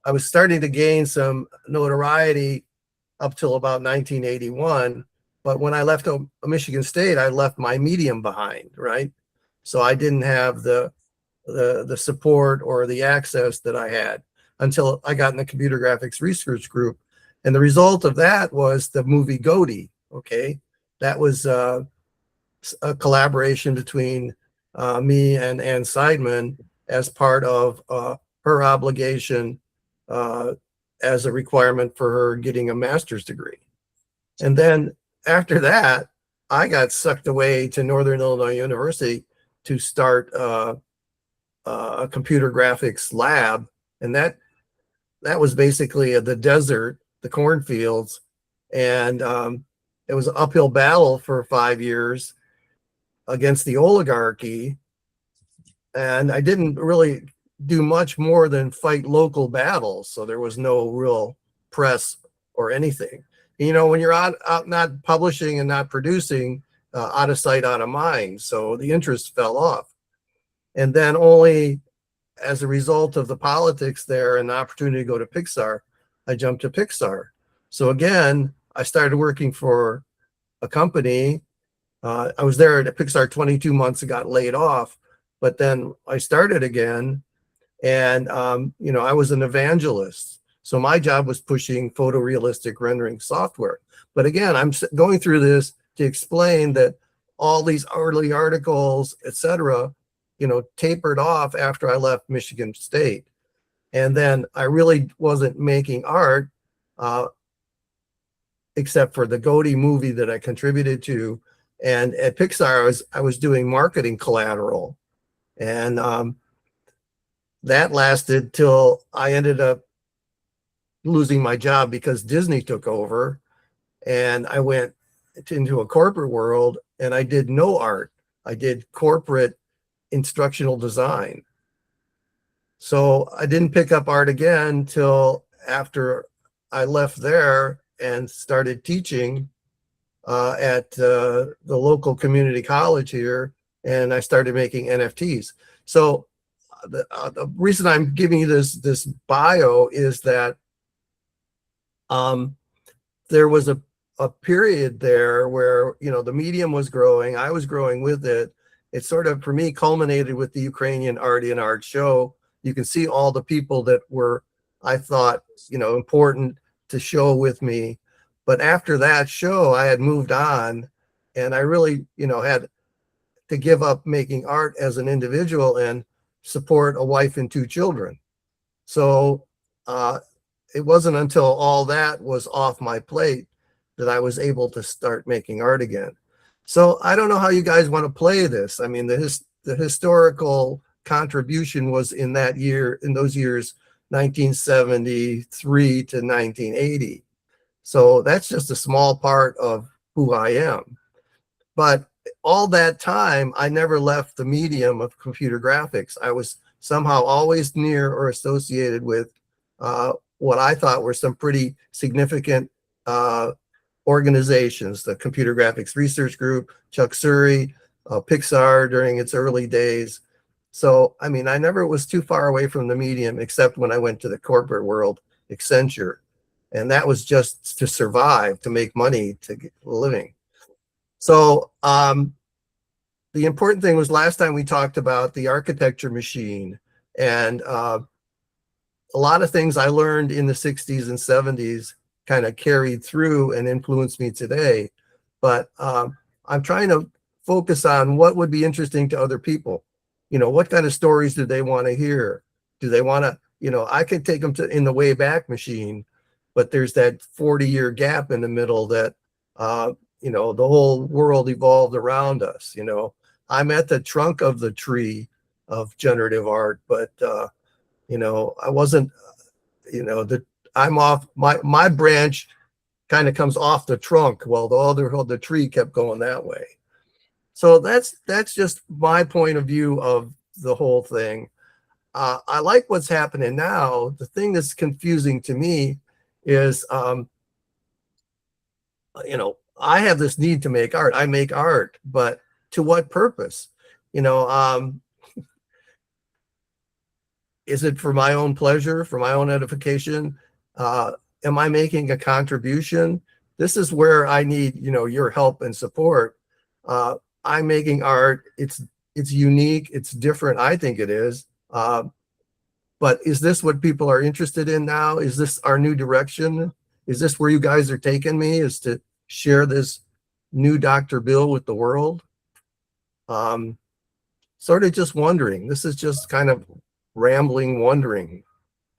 I was starting to gain some notoriety up till about 1981. But when I left Michigan State, I left my medium behind, right? So I didn't have the support or the access that I had until I got in the computer graphics research group. And the result of that was the movie Goaty. Okay. That was a collaboration between me and Ann Seidman as part of her obligation uh, as a requirement for her getting a master's degree. And then after that, I got sucked away to Northern Illinois University to start a computer graphics lab, and that was basically the desert, the cornfields, and it was an uphill battle for 5 years against the oligarchy, and I didn't really do much more than fight local battles, so there was no real press or anything. You know, when you're out not publishing and not producing, out of sight, out of mind, so the interest fell off. And then only as a result of the politics there and the opportunity to go to Pixar, I jumped to Pixar. So again, I started working for a company. I was there at Pixar 22 months and got laid off, but then I started again, and I was an evangelist. So my job was pushing photorealistic rendering software. But again, I'm going through this to explain that all these early articles, etc., tapered off after I left Michigan State. And then I really wasn't making art, except for the Goaty movie that I contributed to. And at Pixar, I was doing marketing collateral. And that lasted till I ended up losing my job because Disney took over. And I went into a corporate world, and I did no art. I did corporate instructional design. So I didn't pick up art again till after I left there and started teaching at the local community college here, and I started making NFTs. So the reason I'm giving you this bio is that there was a period there where the medium was growing, I was growing with it. It sort of, for me, culminated with the Ukrainian Art in Art show. You can see all the people that were, I thought, important to show with me. But after that show, I had moved on, and I really, had to give up making art as an individual and support a wife and 2 children. So it wasn't until all that was off my plate that I was able to start making art again. So I don't know how you guys want to play this. I mean, the historical contribution was in those years, 1973 to 1980. So that's just a small part of who I am. But all that time, I never left the medium of computer graphics. I was somehow always near or associated with what I thought were some pretty significant organizations, the Computer Graphics Research Group, Chuck Suri, Pixar during its early days. So, I mean, I never was too far away from the medium, except when I went to the corporate world, Accenture. And that was just to survive, to make money, to get a living. So the important thing was, last time we talked about the architecture machine, and a lot of things I learned in the 60s and 70s kind of carried through and influenced me today. But I'm trying to focus on what would be interesting to other people. What kind of stories do they want to hear? Do they want to, I could take them in the Wayback Machine, but there's that 40-year gap in the middle that, the whole world evolved around us. I'm at the trunk of the tree of generative art, but, I wasn't, I'm off, my branch kind of comes off the trunk while the tree kept going that way. So that's just my point of view of the whole thing. I like what's happening now. The thing that's confusing to me is, I have this need to make art. I make art, but to what purpose? Is it for my own pleasure, for my own edification? Am I making a contribution? This is where I need, your help and support. I'm making art. It's unique. It's different. I think it is. But is this what people are interested in now? Is this our new direction? Is this where you guys are taking me? Is to share this new Dr. Bill with the world? Sort of just wondering. This is just kind of rambling, wondering.